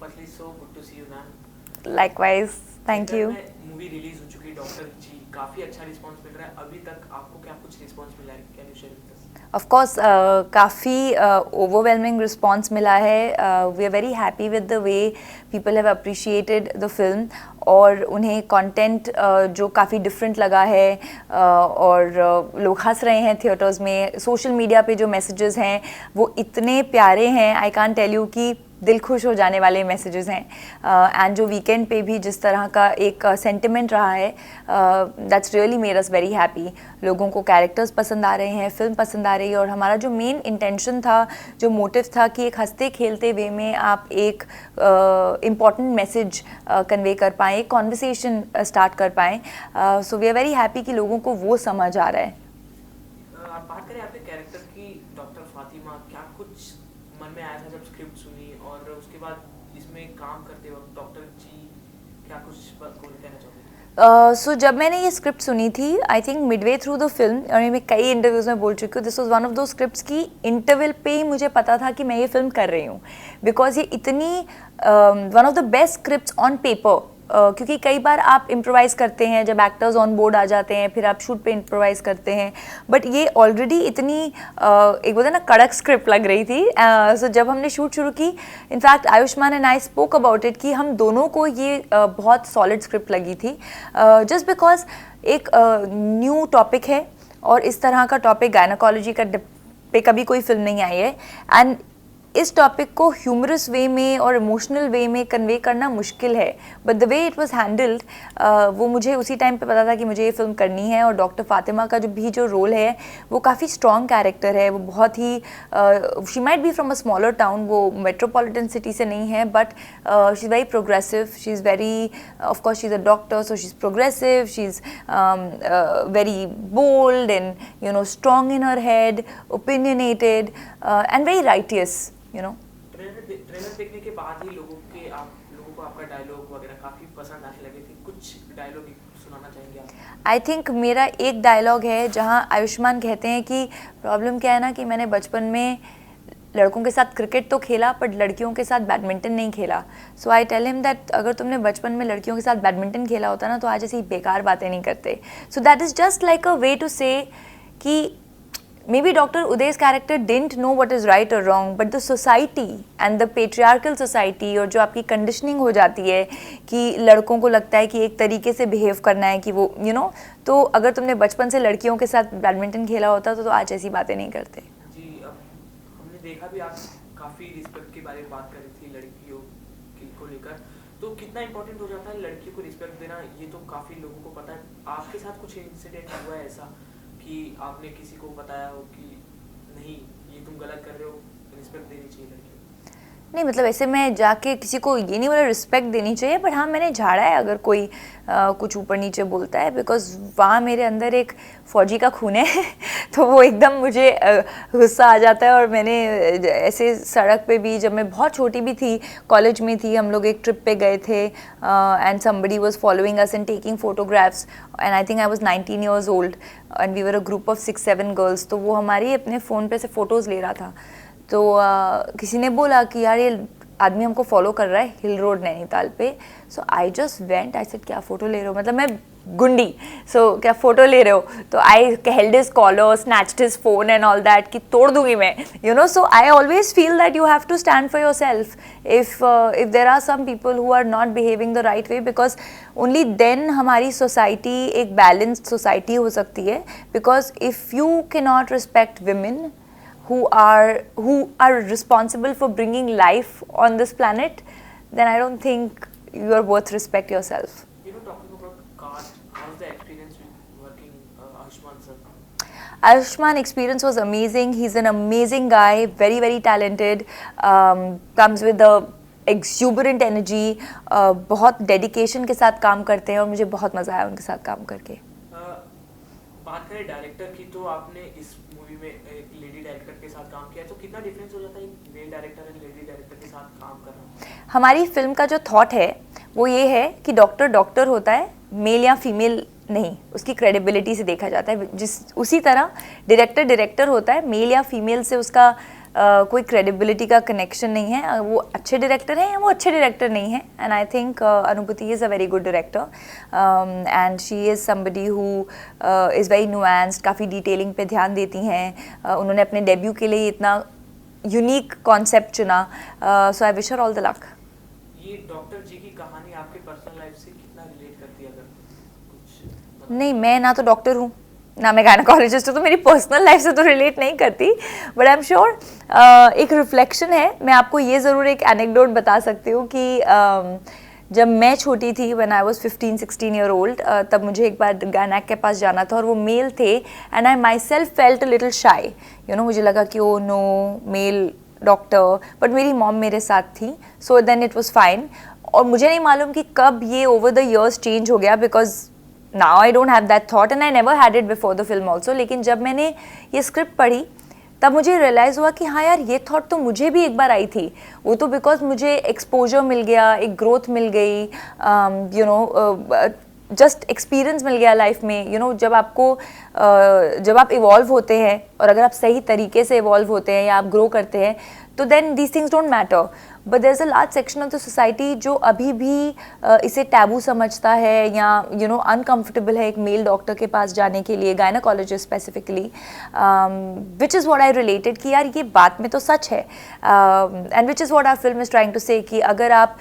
firstly, so good to see you, ma'am. Likewise, thank theatre you. में movie release हो चुकी है doctor जी, काफी अच्छा रिस्पांस मिल रहा है अभी तक। आपको क्या कुछ रिस्पांस मिला है? Can you share with us? Of course काफ़ी ओवरवेलमिंग रिस्पांस मिला है. We are very happy with the way people have appreciated the film और उन्हें कंटेंट जो काफ़ी डिफरेंट लगा है और लोग हंस रहे हैं थिएटर्स में. सोशल मीडिया पे जो मैसेजेस हैं वो इतने प्यारे हैं, आई कांट टेल यू कि दिल खुश हो जाने वाले मैसेजेस हैं. एंड जो वीकेंड पे भी जिस तरह का एक सेंटिमेंट रहा है, that's really made us very happy. लोगों को कैरेक्टर्स पसंद आ रहे हैं, फिल्म पसंद आ रही है और हमारा जो मेन इंटेंशन था, जो मोटिव था कि एक हंसते खेलते वे में आप एक इम्पॉर्टेंट मैसेज कन्वे कर पाएँ, एक कॉन्वर्सेशन स्टार्ट कर पाएँ. So we are very happy कि लोगों को वो समझ आ रहा है. आप बात करें आपके कैरेक्टर की, डॉक्टर फातिमा, क्या कुछ मन में आया था जब स्क्रिप्ट सुनी और उसके बाद इसमें काम करते वक्त डॉक्टर जी क्या कुछ कहना चाहोगे? सो जब मैंने ये स्क्रिप्ट सुनी थी, I think Midway through the film, और मैं कई इंटरव्यूज़ में बोल चुकी हूँ, दिस वाज वन ऑफ दो स्क्रिप्ट्स की इंटरवल पे ही मुझे पता था कि मैं ये फिल्म कर रही हूँ. बिकॉज ये इतनी one of the best scripts on paper. क्योंकि कई बार आप इम्प्रोवाइज़ करते हैं जब एक्टर्स ऑन बोर्ड आ जाते हैं, फिर आप शूट पे इम्प्रोवाइज़ करते हैं, बट ये ऑलरेडी इतनी एक बोलते हैं ना कड़क स्क्रिप्ट लग रही थी. सो जब हमने शूट शुरू की, in fact Ayushman and I spoke about it कि हम दोनों को ये बहुत सॉलिड स्क्रिप्ट लगी थी. जस्ट बिकॉज एक न्यू टॉपिक है और इस तरह का टॉपिक गायनाकोलॉजी का पे कभी कोई फिल्म नहीं आई है. एंड इस टॉपिक को ह्यूमरस वे में और इमोशनल वे में कन्वे करना मुश्किल है, but the way it was handled, वो मुझे उसी टाइम पे पता था कि मुझे ये फिल्म करनी है. और डॉक्टर फातिमा का जो रोल है वो काफ़ी स्ट्रॉन्ग कैरेक्टर है. वो बहुत ही she might be from a smaller town, वो मेट्रोपॉलिटन सिटी से नहीं है, but she is very progressive. She is very, of course she is a doctor, so she is progressive, she is very bold and you know strong in her head, opinionated and very righteous. Trailer देखने के बाद ही लोगों को आपका dialogue वगैरह काफी पसंद आने लगे थे. कुछ डायलॉग सुनाना चाहेंगे आप? आई थिंक मेरा एक डायलॉग है जहाँ आयुष्मान कहते हैं कि प्रॉब्लम क्या है ना कि मैंने बचपन में लड़कों के साथ क्रिकेट तो खेला बट लड़कियों के साथ बैडमिंटन नहीं खेला. सो आई टेल हिम दैट अगर तुमने बचपन में लड़कियों के साथ बैडमिंटन खेला होता ना तो आज ऐसी बेकार बातें नहीं करते. So that is just like a way to say कि maybe Dr. Uday's character didn't know what is right or wrong, but the society and the patriarchal society और जो आपकी conditioning हो जाती है कि लड़कों को लगता है कि एक तरीके से behave करना है कि वो you know, तो अगर तुमने बचपन से लड़कियों के साथ बैडमिंटन खेला होता तो आज ऐसी बातें नहीं करते. जी, अब हमने देखा भी आप काफ़ी रिस्पेक्ट के बारे में बात कर रही थी लड़कियों को लेकर, तो कितना इंपॉर्टेंट हो जाता है लड़कियों को रिस्पेक्ट देना, ये तो काफ़ी लोगों को पता है. आपके साथ कुछ इंसिडेंट हुआ है ऐसा कि आपने किसी को बताया हो कि नहीं ये तुम गलत कर रहे हो, रिस्पेक्ट देनी चाहिए लड़कियों? नहीं, मतलब ऐसे मैं जाके किसी को ये नहीं बोला रिस्पेक्ट देनी चाहिए, बट हाँ मैंने झाड़ा है अगर कोई कुछ ऊपर नीचे बोलता है, बिकॉज वहाँ मेरे अंदर एक फौजी का खून है तो वो एकदम मुझे गुस्सा आ जाता है. और मैंने ऐसे सड़क पे भी, जब मैं बहुत छोटी भी थी, कॉलेज में थी, हम लोग एक ट्रिप पे गए थे and somebody was following us and taking photographs and I think I was 19 years old and we were a group of 6-7 girls. तो वो हमारी अपने फ़ोन पे से फ़ोटोज़ ले रहा था. तो किसी ने बोला कि यार ये आदमी हमको फॉलो कर रहा है हिल रोड नैनीताल पे. So I just went, I said क्या फ़ोटो ले रहे हो, मतलब मैं गुंडी, सो क्या फ़ोटो ले रहे हो. तो I held his collar, snatched his phone and all that कि तोड़ दूंगी मैं, you know. So I always feel that you have to stand for yourself if there are some people who are not behaving the right way, because only then हमारी society एक balanced society हो सकती है. Because if you can not respect women who are responsible for bringing life on this planet, then I don't think you are worth respect yourself. You know, talking about caste, how's the experience with working Ayushman sir? Ayushman experience was amazing. He's an amazing guy, very very talented, comes with the exuberant energy, बहुत dedication के साथ काम करते हैं और मुझे बहुत मज़ा आया उनके साथ काम करके. बात करें डायरेक्टर की, तो आपने इस मूवी में एक लेडी डायरेक्टर के साथ काम किया, तो कितना डिफरेंस हो जाता है मेल डायरेक्टर और लेडी डायरेक्टर के साथ काम करना? हमारी फिल्म का जो थॉट है वो ये है कि डॉक्टर डॉक्टर होता है, मेल या फीमेल नहीं, उसकी क्रेडिबिलिटी से देखा जाता है. जिस उसी तरह डायरेक्टर डायरेक्टर होता है, मेल या फीमेल से उसका कोई क्रेडिबिलिटी का कनेक्शन नहीं है, वो अच्छे डायरेक्टर हैं या वो अच्छे डायरेक्टर नहीं हैं. एंड आई थिंक अनुभूति is a very good director and she is somebody who is very nuanced, काफ़ी डिटेलिंग पे ध्यान देती हैं. उन्होंने अपने डेब्यू के लिए इतना यूनिक कॉन्सेप्ट चुना. So I wish her all the luck. ये डॉक्टर जी की कहानी आपके पर्सनल लाइफ से कितना रिलेट करती है, अगर कुछ नहीं, मैं ना तो डॉक्टर हूँ ना मैं गायनेकोलॉजिस्ट हूँ, तो मेरी पर्सनल लाइफ से तो रिलेट नहीं करती. बट आई एम श्योर एक रिफ्लेक्शन है. मैं आपको ये ज़रूर एक एनेक्डोट बता सकती हूँ कि जब मैं छोटी थी, when I was 15-16 year old, तब मुझे एक बार गायनेक के पास जाना था और वो मेल थे. And I myself felt a little shy, you know. मुझे लगा कि oh no, male doctor. But मेरी मॉम मेरे साथ थी, so then it was fine. और मुझे नहीं मालूम कि कब ये ओवर द ईयर्स चेंज हो गया, because now I don't have that thought and I never had it before the film also. लेकिन जब मैंने ये स्क्रिप्ट पढ़ी तब मुझे रियलाइज़ हुआ कि हाँ यार, ये थॉट तो मुझे भी एक बार आई थी. वो तो बिकॉज मुझे एक्सपोजर मिल गया, एक ग्रोथ मिल गई, यू नो, जस्ट एक्सपीरियंस मिल गया लाइफ में. यू नो, जब आप इवॉल्व होते हैं और अगर आप सही तरीके से इवॉल्व होते हैं या आप ग्रो करते हैं, तो then these things don't matter. But there is a large section of the society जो अभी भी इसे टैबू समझता है या यू नो अनकम्फर्टेबल है एक मेल डॉक्टर के पास जाने के लिए, gynaecologist specifically, which is what I related कि यार ये बात में तो सच है. And which is what our film is trying to say कि अगर आप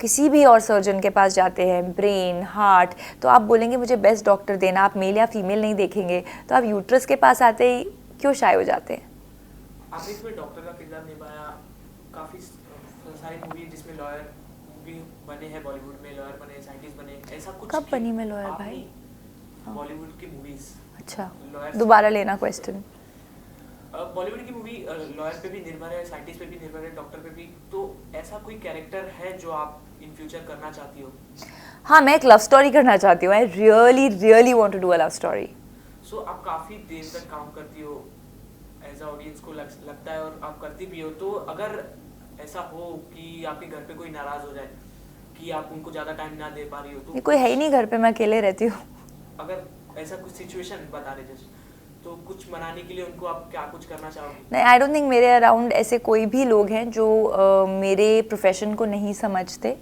किसी भी और सर्जन के पास जाते हैं, ब्रेन, हार्ट, तो आप बोलेंगे मुझे बेस्ट डॉक्टर देना, आप मेल या फीमेल नहीं देखेंगे. तो आप यूट्रस के पास आते ही क्यों शाय हो जाते हैं. आपने इसमें डॉक्टर का किरदार निभाया. काफ़ी सारी मूवी जिसमें लॉयर भी बने हैं, बॉलीवुड में लॉयर बने, साइंटिस्ट बने, ऐसा कुछ. कब बनी मैं लॉयर भाई? बॉलीवुड की मूवीज. अच्छा, लॉयर दोबारा लेना क्वेश्चन. बॉलीवुड की मूवी लॉयर पे भी निर्भर है, साइंटिस्ट पे भी निर्भर है, डॉक्टर पे भी. तो ऐसा कोई कैरेक्टर है जो आप इन फ्यूचर करना चाहती हो? हाँ, मैं एक लव स्टोरी करना चाहती हूँ. I really really want to do a love story. So आप काफ़ी देर तक काम करती हो, एज अ ऑडियंस को लगता है और आप करती भी हो. तो अगर ऐसा हो कि आपके घर पे कोई नाराज हो जाए कि आप उनको ज़्यादा टाइम ना दे पा रही हो, तो कोई है ही नहीं घर पे, मैं अकेले रहती हूँ. अगर ऐसा कुछ सिचुएशन बता रहे जैसे, तो कुछ मनाने के लिए उनको आप क्या कुछ करना चाहोगे? नहीं, आई डोंट थिंक मेरे अराउंड ऐसे कोई भी लोग हैं जो मेरे प्रोफेशन को नहीं समझते.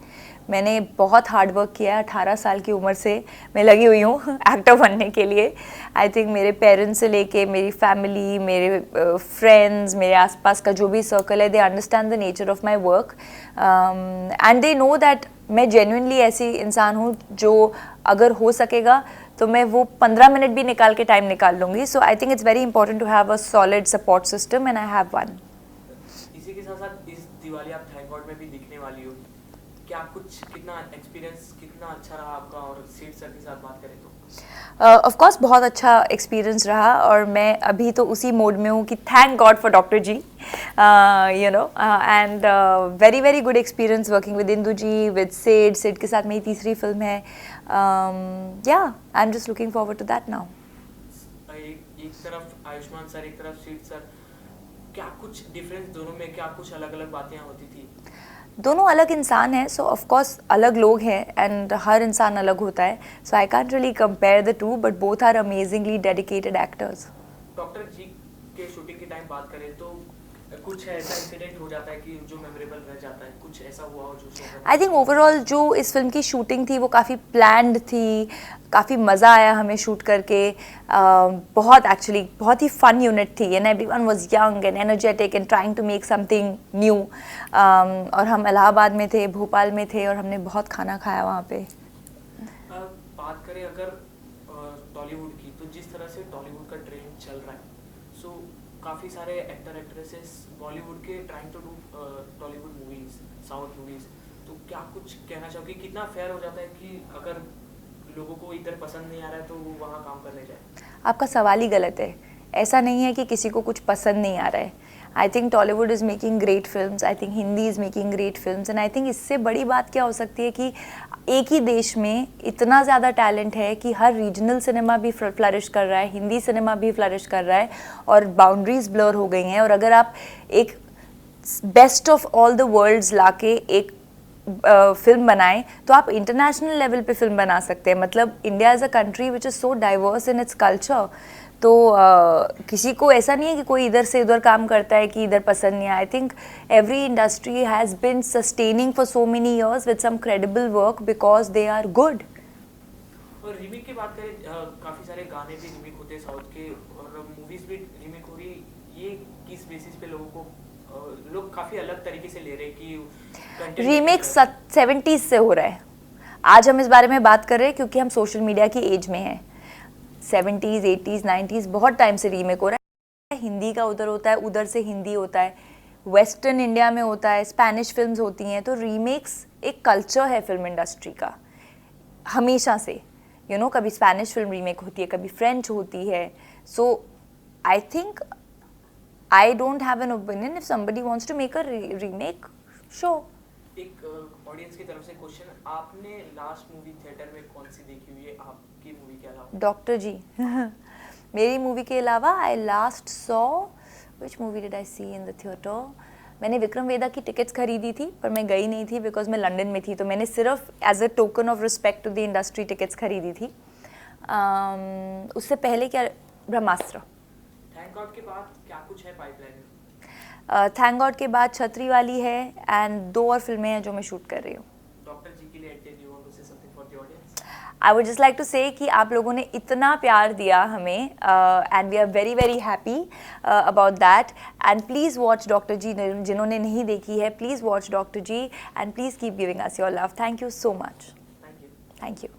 मैंने बहुत हार्ड वर्क किया है. 18 साल की उम्र से मैं लगी हुई हूँ एक्टर बनने के लिए. आई थिंक मेरे पेरेंट्स से लेके मेरी फैमिली, मेरे फ्रेंड्स, मेरे आसपास का जो भी सर्कल है, they understand the nature of my work and they know that मैं जेन्युइनली ऐसी इंसान हूँ जो अगर हो सकेगा तो मैं वो 15 मिनट भी निकाल के टाइम निकाल लूँगी. So I think it's very important to have a solid support system and I have one. इसी के साथ साथ इस दिवाली आप थैंक गॉड में भी दिखने वाली हो. क्या कुछ कितना एक्सपीरियंस कितना अच्छा रहा आपका? और सीट सर के साथ बात करें तो ऑफ कोर्स बहुत अच्छा एक्सपीरियंस रहा और मैं अभी तो उसी मोड में हूँ कि thank God for doctor ji, you know, and very very good experience working with Indu ji, with Sid के साथ मेरी तीसरी फिल्म है. Yeah I am just looking forward to that now. एक तरफ आयुष्मान सर, एक तरफ सीट सर, क्या कुछ डिफरेंस दोनों में, क्या कुछ अलग अलग बातें होती थी? दोनों अलग इंसान हैं, सो ऑफ कोर्स अलग लोग हैं एंड हर इंसान अलग होता है. So I can't really compare the two, but both are amazingly dedicated actors. Doctor G के शूटिंग के टाइम बात करें तो कुछ ऐसा इंसिडेंट हो जाता है कि जो मेमोरेबल रह जाता है? कुछ ऐसा हुआ हो जो? आई थिंक ओवरऑल जो इस फिल्म की शूटिंग थी वो काफ़ी प्लान्ड थी. काफ़ी मज़ा आया हमें शूट करके. बहुत एक्चुअली बहुत ही फन यूनिट थी and everyone was young and energetic and trying to make something new. और हम इलाहाबाद में थे, भोपाल में थे और हमने बहुत खाना खाया वहाँ पे. बात करें अगर टॉलीवुड की, तो जिस तरह से टॉलीवुड का ट्रेंड चल रहा है, सो काफ़ी सारे एक्टर एक्ट्रेसेस बॉलीवुड के trying to do Tollywood movies, south movies. तो क्या कुछ कहना चाहोगे? कितना फेयर हो जाता है कि अगर लोगों को इधर पसंद नहीं आ रहा है तो वो वहाँ काम करने जाए? आपका सवाल ही गलत है. ऐसा नहीं है कि किसी को कुछ पसंद नहीं आ रहा है. I think Tollywood is making great films, I think Hindi is making great films and I think इससे बड़ी बात क्या हो सकती है कि एक ही देश में इतना ज़्यादा टैलेंट है कि हर रीजनल सिनेमा भी फ्लरिश कर रहा है, हिंदी सिनेमा भी फ्लरिश कर रहा है और बाउंड्रीज ब्लर हो गई हैं. और अगर आप एक best of all the worlds लाके एक फिल्म बनाएं तो आप इंटरनेशनल लेवल पे फिल्म बना सकते हैं. मतलब India is a country which is so diverse in its culture. तो किसी को ऐसा नहीं है कि कोई इधर से उधर काम करता है कि इधर पसंद नहीं है. I think every industry has been sustaining for so many years with some credible work because they are good. और रीमेक की बात करें, काफ़ी सारे गाने भी रीमेक होते हैं साउथ के, और मूवीज़ भी रीमेक हो रही. ये किस बेसिस पे लोगों को लोग काफ़ी अलग तरीके से ले रहे हैं कि रीमेक 70s से हो रहा है. आज हम इस बारे में बात कर रहे हैं क्योंकि हम सोशल मीडिया की एज में हैं. 70s 80s 90s बहुत टाइम से रीमेक हो रहा है. हिंदी का उधर होता है, उधर से हिंदी होता है, वेस्टर्न इंडिया में होता है, स्पेनिश फिल्म्स होती हैं. तो रीमेक्स एक कल्चर है फिल्म इंडस्ट्री का हमेशा से. यू नो, कभी स्पेनिश फिल्म रीमेक होती है, कभी फ्रेंच होती है. So I think I don't have an opinion. If somebody wants to make a remake, show. एक ऑडियंस की तरफ से क्वेश्चन, आपने लास्ट मूवी थिएटर में कौन सी देखी हुई है आपकी मूवी के अलावा? Doctor G. मेरी मूवी के अलावा I last saw, which movie did I see in the theatre? मैंने विक्रम वेदा की टिकट्स खरीदी थी पर मैं गई नहीं थी बिकॉज मैं लंदन में थी. तो मैंने सिर्फ as a token of respect to the industry tickets खरीदी थी. उससे पहले क्या, ब्रह्मास्त्र. थैंक गॉड के बाद क्या कुछ है पाइपलाइन में? थैंक गॉड के बाद छतरी वाली है एंड 2 और फिल्में हैं जो मैं शूट कर रही हूँ. डॉक्टर जी के लिए you want to say something for the audience? I would just like to say कि आप लोगों ने इतना प्यार दिया हमें and we are very very happy about that. And please watch doctor G. जिन्होंने नहीं देखी है, please watch doctor G and please keep giving us your love. Thank you so much. Thank you. Thank you.